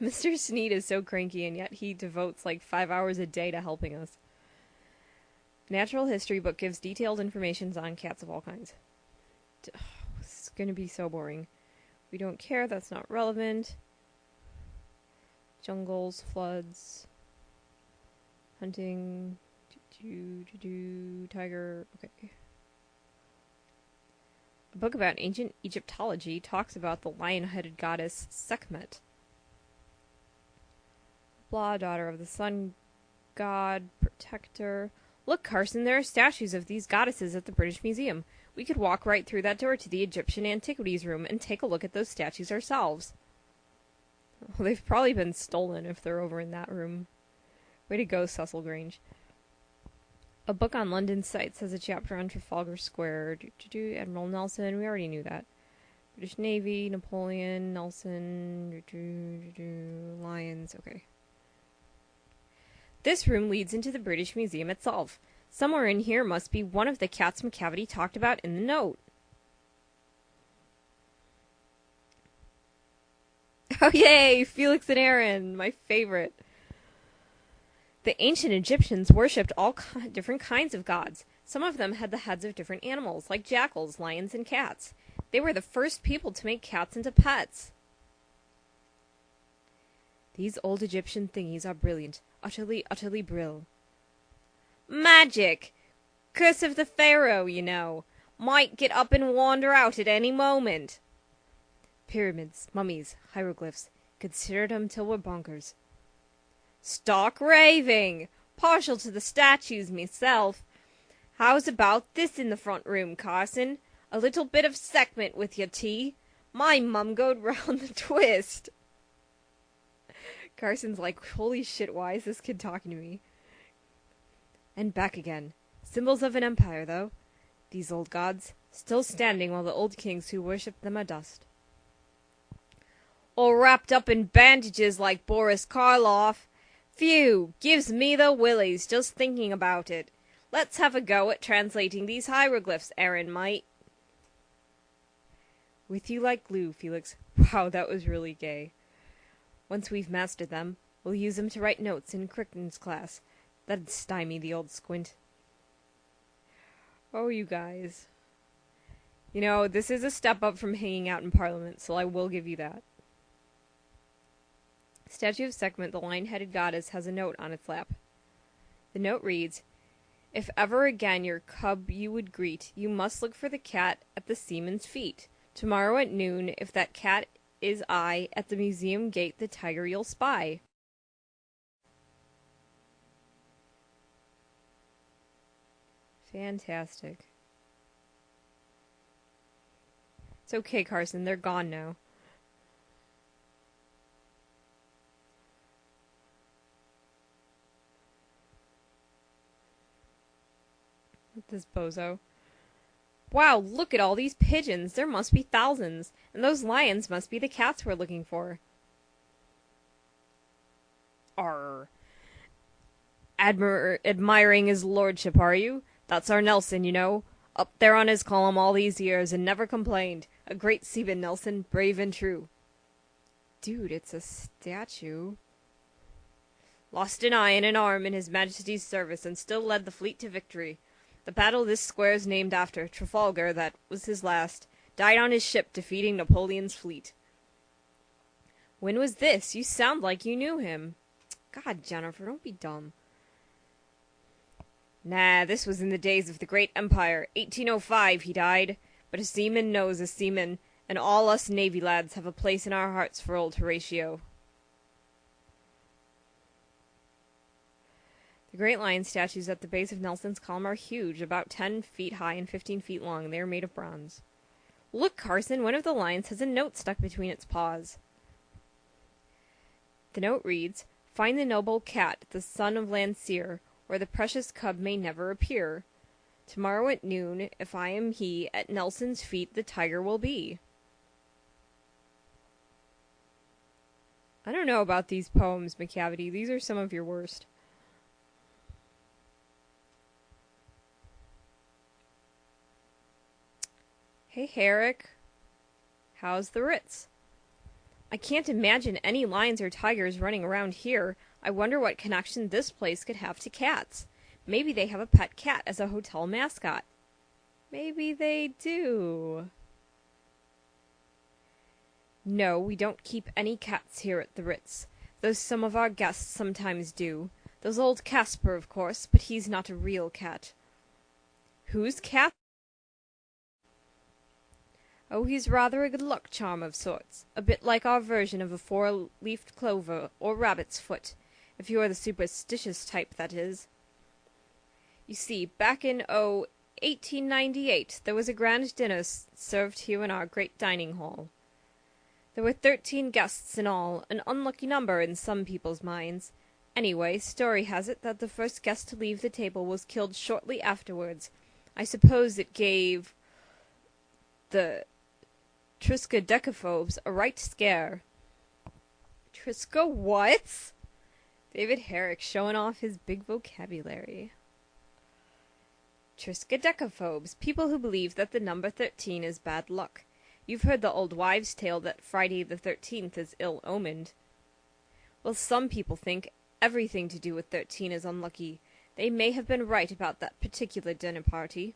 Mr. Sneed is so cranky, and yet he devotes like 5 hours a day to helping us. Natural history book gives detailed information on cats of all kinds. This is going to be so boring. We don't care, that's not relevant. Jungles, floods, hunting, tiger, okay. A book about ancient Egyptology talks about the lion-headed goddess Sekhmet. Blah, daughter of the sun god, protector. Look, Carson, there are statues of these goddesses at the British Museum. We could walk right through that door to the Egyptian Antiquities room and take a look at those statues ourselves. Well, they've probably been stolen if they're over in that room. Way to go, Cecil Grange. A book on London sites has a chapter on Trafalgar Square. Admiral Nelson, we already knew that. British Navy, Napoleon, Nelson, Lions, okay. This room leads into the British Museum itself. Somewhere in here must be one of the cats McCavity talked about in the note. Oh yay, Felix and Aaron, my favorite. The ancient Egyptians worshipped all different kinds of gods. Some of them had the heads of different animals, like jackals, lions, and cats. They were the first people to make cats into pets. These old Egyptian thingies are brilliant. Utterly, utterly brill. Magic! Curse of the Pharaoh, you know. Might get up and wander out at any moment. Pyramids, mummies, hieroglyphs. Considered 'em till we're bonkers. Stark raving! Partial to the statues myself. How's about this in the front room, Carson? A little bit of Sekhmet with your tea? My mum goed round the twist. Carson's like, holy shit, why is this kid talking to me? And back again. Symbols of an empire, though. These old gods, still standing while the old kings who worshipped them are dust. All wrapped up in bandages like Boris Karloff. Phew, gives me the willies just thinking about it. Let's have a go at translating these hieroglyphs, Aaron, mate. With you like glue, Felix. Wow, that was really gay. Once we've mastered them, we'll use them to write notes in Crichton's class. That'd stymie the old squint. Oh, you guys. You know, this is a step up from hanging out in Parliament, so I will give you that. Statue of Sekhmet, the lion-headed goddess, has a note on its lap. The note reads, If ever again your cub you would greet, you must look for the cat at the seaman's feet. Tomorrow at noon, if that cat is I, at the museum gate the tiger you'll spy. Fantastic. It's okay, Carson, they're gone now. This bozo. Wow, look at all these pigeons. There must be thousands. And those lions must be the cats we're looking for. Arr. Admiring his lordship, are you? That's our Nelson, you know. Up there on his column all these years and never complained. A great seaman, Nelson, brave and true. Dude, it's a statue. Lost an eye and an arm in His Majesty's service and still led the fleet to victory. The battle this square's named after, Trafalgar, that was his last, died on his ship defeating Napoleon's fleet. When was this? You sound like you knew him. God, Jennifer, don't be dumb. Nah, this was in the days of the Great Empire. 1805 he died. But a seaman knows a seaman, and all us Navy lads have a place in our hearts for old Horatio. The great lion statues at the base of Nelson's column are huge, about 10 feet high and 15 feet long. They are made of bronze. Look, Carson, one of the lions has a note stuck between its paws. The note reads, Find the noble cat, the son of Landseer, or the precious cub may never appear. Tomorrow at noon, if I am he, at Nelson's feet the tiger will be. I don't know about these poems, McCavity. These are some of your worst. Hey, Herrick. How's the Ritz? I can't imagine any lions or tigers running around here. I wonder what connection this place could have to cats. Maybe they have a pet cat as a hotel mascot. Maybe they do. No, we don't keep any cats here at the Ritz, though some of our guests sometimes do. There's old Casper, of course, but he's not a real cat. Whose cat? Oh, he's rather a good-luck charm of sorts, a bit like our version of a four-leafed clover or rabbit's foot, if you are the superstitious type, that is. You see, back in, 1898, there was a grand dinner served here in our great dining hall. There were 13 guests in all, an unlucky number in some people's minds. Anyway, story has it that the first guest to leave the table was killed shortly afterwards. I suppose it gave the Triskaidekaphobes a right scare. Triska what? David Herrick showing off his big vocabulary. Triskaidekaphobes, people who believe that the number 13 is bad luck. You've heard the old wives' tale that Friday the 13th is ill-omened. Well, some people think everything to do with 13 is unlucky. They may have been right about that particular dinner party.